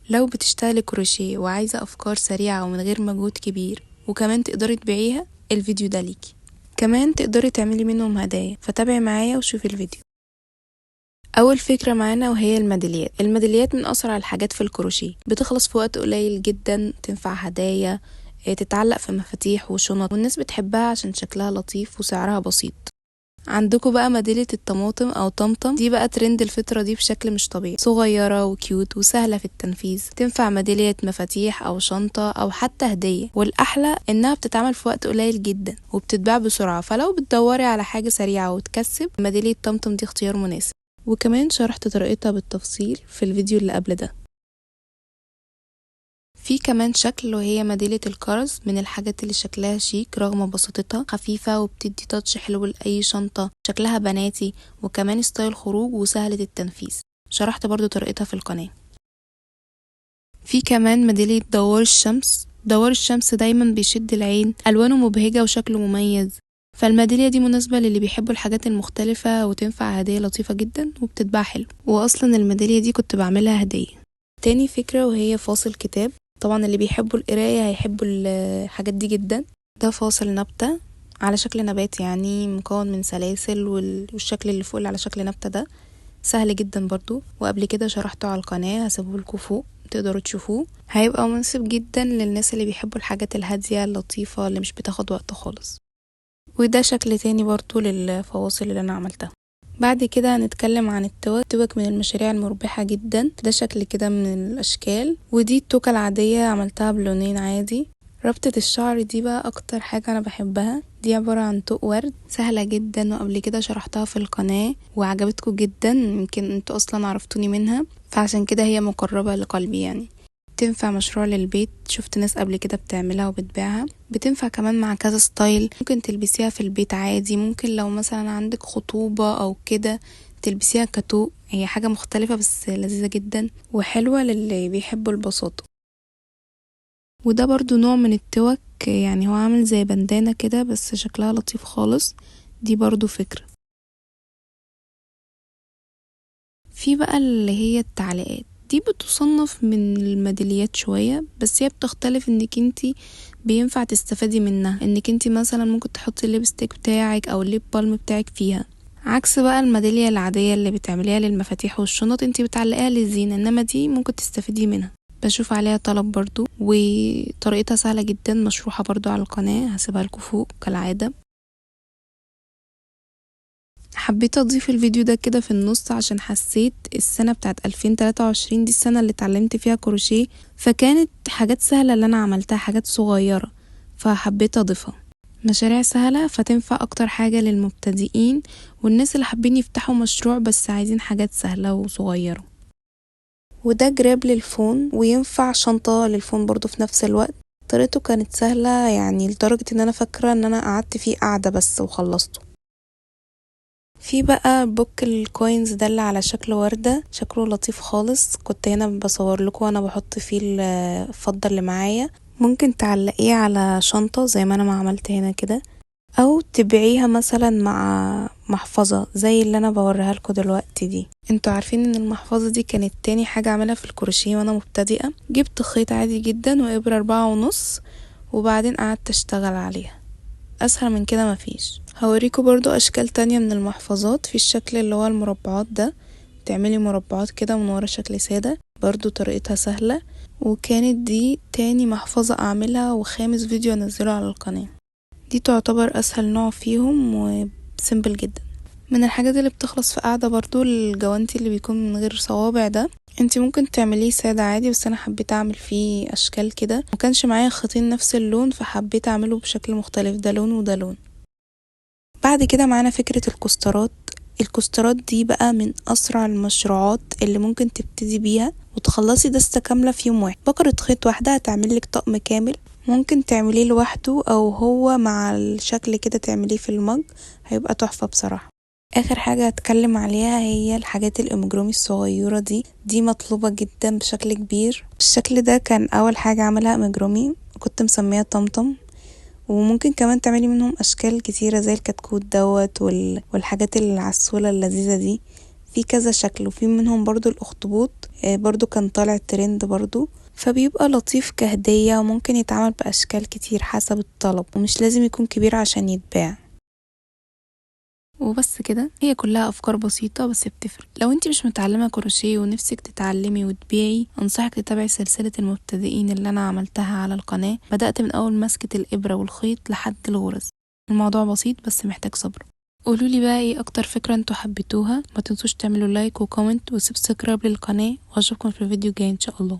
لو بتشتغلي كروشيه وعايزة أفكار سريعة ومن غير مجهود كبير وكمان تقدري تبيعيها، الفيديو ده ليكي. كمان تقدري تعملي منهم هدايا، فتابعي معايا وشوفي الفيديو. أول فكرة معانا وهي الميداليات من أسرع الحاجات في الكروشيه، بتخلص في وقت قليل جدا، تنفع هدايا، تتعلق في مفاتيح وشنط، والناس بتحبها عشان شكلها لطيف وسعرها بسيط. عندكم بقى ميدالية الطماطم او طمطم، دي بقى ترند الفترة دي بشكل مش طبيعي، صغيرة وكيوت وسهلة في التنفيذ، تنفع ميدالية مفاتيح او شنطة او حتى هدية، والاحلى انها بتتعمل في وقت قليل جدا وبتتباع بسرعة، فلو بتدوري على حاجة سريعة وتكسب، ميدالية طمطم دي اختيار مناسب. وكمان شرحت طريقتها بالتفصيل في الفيديو اللي قبل ده. في كمان شكل وهي ميدالية الكرز، من الحاجات اللي شكلها شيك رغم بساطتها، خفيفة وبتدي تاتش حلو لأي شنطة، شكلها بناتي وكمان ستايل خروج وسهلة التنفيذ. شرحت برضو طريقتها في القناة. في كمان ميدالية دوار الشمس دايما بيشد العين، ألوانه مبهجة وشكله مميز، فالميدالية دي مناسبة للي بيحبوا الحاجات المختلفة وتنفع هدية لطيفة جدا وبتتباع حلو، وأصلا الميدالية دي كنت بعملها هدية. تاني فكرة وهي فاصل كتاب، طبعا اللي بيحبوا القراية هيحبوا الحاجات دي جدا. ده فاصل نبتة على شكل نبات، يعني مكون من سلاسل، والشكل اللي فوق اللي على شكل نبتة ده سهل جدا برضو، وقبل كده شرحته على القناة، هسيبهولكوا فوق تقدروا تشوفوه، هيبقى مناسب جدا للناس اللي بيحبوا الحاجات الهادية اللطيفة اللي مش بتاخد وقت خالص. وده شكل تاني برضو للفواصل اللي انا عملتها. بعد كده هنتكلم عن التوك من المشاريع المربحة جدا، ده شكل كده من الأشكال، ودي التوكة العادية عملتها بلونين عادي. ربطة الشعر دي بقى أكتر حاجة أنا بحبها، دي عبارة عن توك ورد، سهلة جدا، وقبل كده شرحتها في القناة وعجبتكم جدا، يمكن انتوا أصلا عرفتوني منها، فعشان كده هي مقربة لقلبي يعني. تنفع مشروع للبيت، شفت ناس قبل كده بتعملها وبتبيعها، بتنفع كمان مع كذا ستايل، ممكن تلبسيها في البيت عادي، ممكن لو مثلا عندك خطوبة او كده تلبسيها كتوق، هي حاجة مختلفة بس لذيذة جدا وحلوة للي بيحبوا البساطة. وده برضو نوع من التوك، يعني هو عامل زي بندانة كده بس شكلها لطيف خالص، دي برضو فكرة. في بقى اللي هي التعليقات، دي بتصنف من الميداليات شوية، بس هي بتختلف انك انتي بينفع تستفادي منها، انك انتي مثلا ممكن تحطي الليبستيك بتاعك او الليب بالم بتاعك فيها، عكس بقى الميدالية العادية اللي بتعمليها للمفاتيح والشنط انتي بتعلقيها للزينة، انما دي ممكن تستفيدي منها. بشوف عليها طلب برضو، وطريقتها سهلة جدا، مشروحة برضو على القناة، هسيبها لكم فوق كالعادة. حبيت اضيف الفيديو ده كده في النص عشان حسيت السنة بتاعت 2023 دي السنة اللي اتعلمت فيها كروشيه، فكانت حاجات سهلة اللي انا عملتها، حاجات صغيرة، فحبيت اضيفها. مشاريع سهلة فتنفع اكتر حاجة للمبتدئين والناس اللي حابين يفتحوا مشروع بس عايزين حاجات سهلة وصغيرة. وده جراب للفون، وينفع شنطة للفون برضو في نفس الوقت. طريقته كانت سهلة يعني لدرجة ان انا فاكرة ان انا قعدت فيه قعدة بس وخلصته. في بقى بوك الكوينز ده اللي على شكل وردة، شكله لطيف خالص، كنت هنا بصور لكم وانا بحط فيه الفضة اللي معايا، ممكن تعلقيه على شنطة زي ما انا ما عملت هنا كده، او تبيعيها مثلا مع محفظة زي اللي انا بوريها لكم دلوقتي دي. انتوا عارفين ان المحفظة دي كانت تاني حاجة اعملها في الكروشيه وانا مبتدئة، جبت خيط عادي جدا وابرة 4.5 وبعدين قعدت اشتغل عليها، اسهل من كده مفيش. هوريكم برضو اشكال تانية من المحفظات، في الشكل اللي هو المربعات ده، تعملي مربعات كده من ورا شكل سادة، برضو طريقتها سهلة، وكانت دي تاني محفظة اعملها وخامس فيديو انزله على القناة. دي تعتبر اسهل نوع فيهم وسيمبل جدا. من الحاجات اللي بتخلص في قاعدة برضو الجوانتي اللي بيكون من غير صوابع ده، انتي ممكن تعمليه سادة عادي، بس انا حبيت اعمل فيه اشكال كده، مكانش معايا خيطين نفس اللون فحبيت اعمله بشكل مختلف، ده لون وده لون. بعد كده معانا فكرة الكوسترات دي بقى من أسرع المشروعات اللي ممكن تبتدي بيها وتخلصي دستة كاملة في يوم واحد. بكرة خيط واحدة هتعملك طقم كامل، ممكن تعمليه لوحده أو هو مع الشكل كده تعمليه في المج، هيبقى تحفة بصراحة. آخر حاجة هتكلم عليها هي الحاجات الأمجرومي الصغيرة دي مطلوبة جدا بشكل كبير. الشكل ده كان أول حاجة عملها أمجرومي، كنت مسميها طمطم، وممكن كمان تعملي منهم اشكال كتيرة زي الكتكوت دوت والحاجات العسولة اللذيذة دي، في كذا شكل، وفي منهم برضو الاخطبوط برضو كان طالع ترند برضو، فبيبقى لطيف كهدية وممكن يتعمل بأشكال كتير حسب الطلب، ومش لازم يكون كبير عشان يتباع. وبس كده، هي كلها افكار بسيطة بس بتفرق. لو انتي مش متعلمة كروشيه ونفسك تتعلمي وتبيعي، انصحك تتابعي سلسلة المبتدئين اللي انا عملتها على القناة. بدأت من اول مسكة الابرة والخيط لحد الغرز. الموضوع بسيط بس محتاج صبر. قولولي بقى ايه اكتر فكرة انتوا حبيتوها. ما تنسوش تعملوا لايك وكومنت وسبسكرايب للقناة، واشوفكم في الفيديو الجاي ان شاء الله.